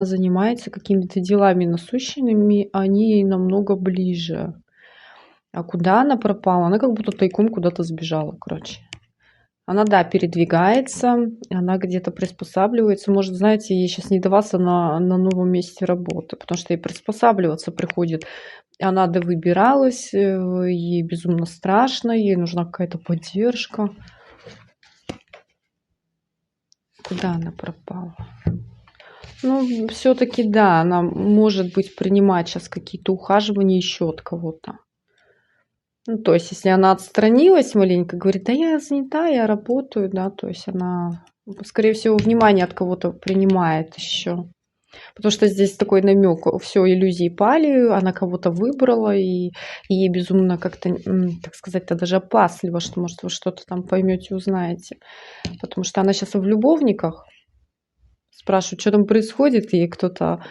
занимается какими-то делами насущными, они ей намного ближе. А куда она пропала? Она как будто тайком куда-то сбежала, короче. Она, да, передвигается, она где-то приспосабливается. Может, знаете, ей сейчас не даваться на новом месте работы, потому что ей приспосабливаться приходит. Она довыбиралась, ей безумно страшно, ей нужна какая-то поддержка. Куда она пропала? Ну, все-таки да, она может быть принимать сейчас какие-то ухаживания еще от кого-то. Ну, то есть, если она отстранилась маленько, говорит, да я занята, я работаю, да, то есть она, скорее всего, внимание от кого-то принимает еще. Потому что здесь такой намек, все, иллюзии пали, она кого-то выбрала, и ей безумно как-то, так сказать-то, даже опасливо, что, может, вы что-то там поймете, узнаете. Потому что она сейчас в любовниках, спрашивают, что там происходит, и кто-то